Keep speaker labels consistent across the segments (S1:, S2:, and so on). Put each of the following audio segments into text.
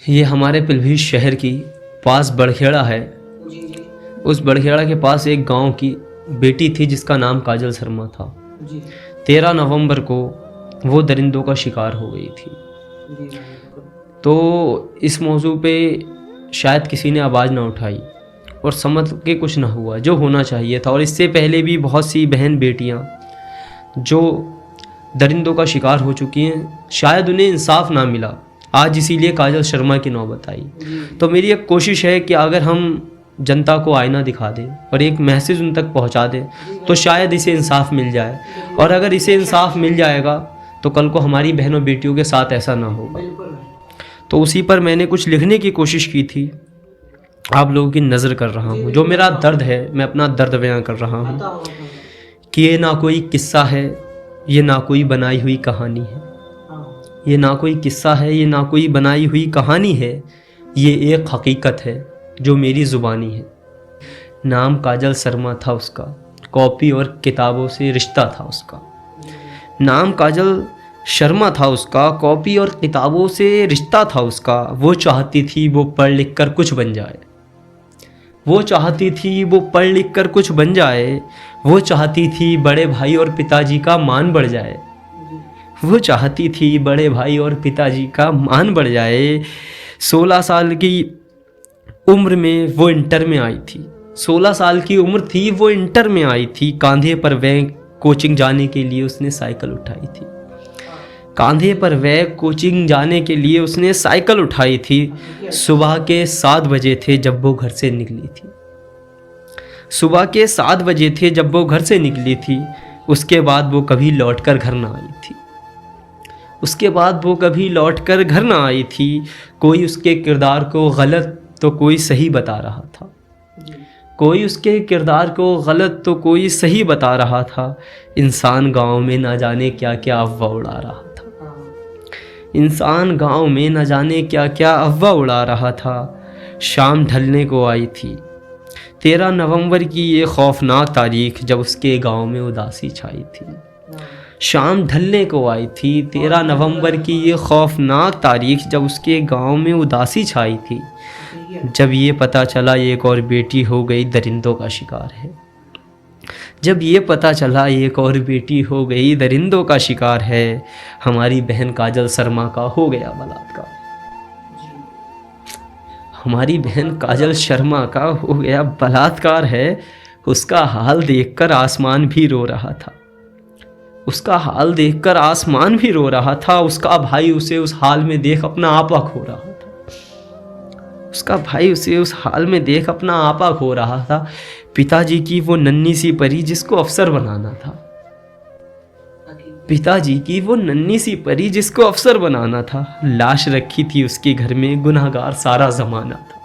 S1: ये हमारे पीलीभीत शहर की पास बड़खेड़ा है। उस बड़खेड़ा के पास एक गांव की बेटी थी जिसका नाम काजल शर्मा था। 13 नवंबर को वो दरिंदों का शिकार हो गई थी। तो इस मौजू पे शायद किसी ने आवाज़ ना उठाई और समझ के कुछ ना हुआ जो होना चाहिए था। और इससे पहले भी बहुत सी बहन बेटियां जो दरिंदों का शिकार हो चुकी हैं, शायद उन्हें इंसाफ ना मिला। आज इसीलिए काजल शर्मा की नौबत आई। तो मेरी एक कोशिश है कि अगर हम जनता को आईना दिखा दें और एक मैसेज उन तक पहुंचा दें तो शायद इसे इंसाफ मिल जाए। और अगर इसे इंसाफ मिल जाएगा तो कल को हमारी बहनों बेटियों के साथ ऐसा ना होगा। तो उसी पर मैंने कुछ लिखने की कोशिश की थी, आप लोगों की नज़र कर रहा हूँ। जो मेरा दर्द है मैं अपना दर्द बयां कर रहा हूँ कि ये ना कोई किस्सा है, ये ना कोई बनाई हुई कहानी है। ये ना कोई किस्सा है, ये ना कोई बनाई हुई कहानी है, ये एक हकीकत है जो मेरी ज़ुबानी है। नाम काजल शर्मा था उसका, कॉपी और किताबों से रिश्ता था उसका। नाम काजल शर्मा था उसका, कॉपी और किताबों से रिश्ता था उसका। वो चाहती थी वो पढ़ लिख कर कुछ बन जाए। वो चाहती थी वो पढ़ लिख कर कुछ बन जाए। वो चाहती थी बड़े भाई और पिताजी का मान बढ़ जाए। वो चाहती थी बड़े भाई और पिताजी का मान बढ़ जाए। 16 साल की उम्र में वो इंटर में आई थी। 16 साल की उम्र थी, वो इंटर में आई थी। कांधे पर वह कोचिंग जाने के लिए उसने साइकिल उठाई थी। कांधे पर वह कोचिंग जाने के लिए उसने साइकिल उठाई थी। सुबह के 7 बजे थे जब वो घर से निकली थी। सुबह के 7 बजे थे जब वो घर से निकली थी। उसके बाद वो कभी लौटकर घर ना आई थी। उसके बाद वो कभी लौटकर घर ना आई थी। कोई उसके किरदार को गलत तो कोई सही बता रहा था। कोई उसके किरदार को गलत तो कोई सही बता रहा था। इंसान गांव में ना जाने क्या क्या अफवाह उड़ा रहा था। इंसान गांव में न जाने क्या क्या अफवाह उड़ा रहा था। शाम ढलने को आई थी। 13 नवंबर की ये खौफनाक तारीख जब उसके गांव में उदासी छाई थी। शाम ढलने को आई थी। 13 नवंबर की ये खौफनाक तारीख जब उसके गांव में उदासी छाई थी। जब ये पता चला एक और बेटी हो गई दरिंदों का शिकार है। जब ये पता चला एक और बेटी हो गई दरिंदों का शिकार है। हमारी बहन काजल शर्मा का हो गया बलात्कार। हमारी बहन काजल शर्मा का हो गया बलात्कार है। उसका हाल देखकर आसमान भी रो रहा था। उसका हाल देखकर आसमान भी रो रहा था। उसका भाई उसे उस हाल में देख अपना आपा खो रहा था। उसका भाई उसे उस हाल में देख अपना आपा खो रहा था। पिताजी की वो नन्ही सी परी जिसको अफसर बनाना था। पिताजी की वो नन्ही सी परी जिसको अफसर बनाना था। लाश रखी थी उसके घर में, गुनाहगार सारा जमाना था।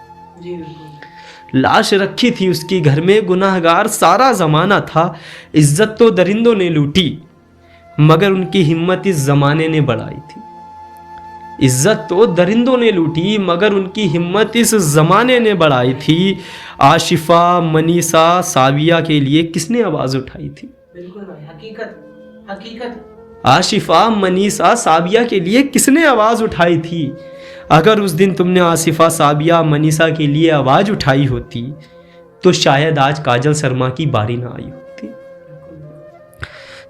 S1: लाश रखी थी उसके घर में, गुनाहगार सारा जमाना था। इज्जत तो दरिंदों ने लूटी मगर उनकी हिम्मत इस जमाने ने बढ़ाई थी। इज्जत तो दरिंदों ने लूटी मगर उनकी हिम्मत इस जमाने ने बढ़ाई थी। आशिफा, मनीषा, साविया के लिए किसने आवाज उठाई थी?
S2: बिल्कुल भाई, हकीकत।
S1: आशिफा, मनीषा, साविया के लिए किसने आवाज उठाई थी? अगर उस दिन तुमने आसिफा, साबिया, मनीषा के लिए आवाज उठाई होती तो शायद आज काजल शर्मा की बारी ना आई होती।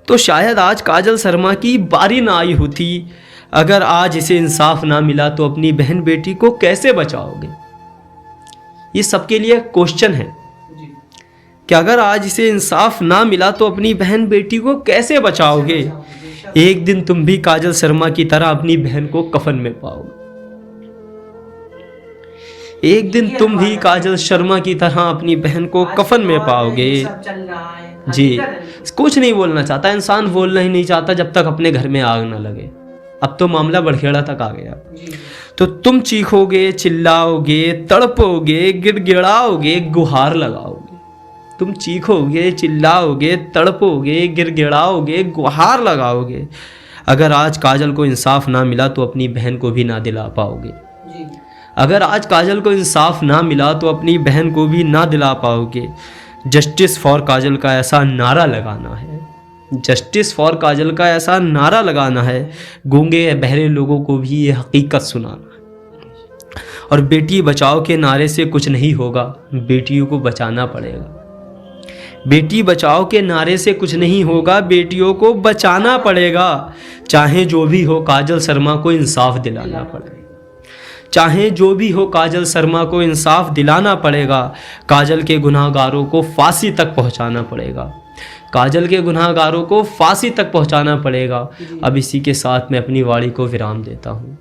S1: तो शायद आज काजल शर्मा की बारी ना आई होती। अगर आज इसे इंसाफ ना मिला तो अपनी बहन बेटी को कैसे बचाओगे? ये सबके लिए क्वेश्चन है कि अगर आज इसे इंसाफ ना मिला तो अपनी बहन बेटी को कैसे बचाओगे? एक दिन तुम भी काजल शर्मा की तरह अपनी बहन को कफन में पाओगे। एक दिन तुम भी काजल शर्मा की तरह अपनी बहन को कफन में पाओगे। जी, कुछ नहीं बोलना चाहता इंसान, बोलना ही नहीं चाहता जब तक अपने घर में आग ना लगे। अब तो मामला बड़खेड़ा तक आ गया। तो तुम चीखोगे, चिल्लाओगे, तड़पोगे, गिड़गिड़ाओगे, गुहार लगाओगे। तुम चीखोगे, चिल्लाओगे, तड़पोगे, गिड़गिड़ाओगे, गुहार लगाओगे। अगर आज काजल को इंसाफ ना मिला तो अपनी बहन को भी ना दिला पाओगे। अगर आज काजल को इंसाफ ना मिला तो अपनी बहन को भी ना दिला पाओगे। जस्टिस फॉर काजल का ऐसा नारा लगाना है। जस्टिस फॉर काजल का ऐसा नारा लगाना है। गूंगे बहरे लोगों को भी ये हकीकत सुनाना है। और बेटी बचाओ के नारे से कुछ नहीं होगा, बेटियों को बचाना पड़ेगा। बेटी बचाओ के नारे से कुछ नहीं होगा, बेटियों को बचाना पड़ेगा। चाहे जो भी हो काजल शर्मा को इंसाफ दिलाना पड़ेगा। चाहे जो भी हो काजल शर्मा को इंसाफ दिलाना पड़ेगा। काजल के गुनाहगारों को फांसी तक पहुंचाना पड़ेगा। काजल के गुनाहगारों को फांसी तक पहुंचाना पड़ेगा। अब इसी के साथ मैं अपनी वाणी को विराम देता हूँ।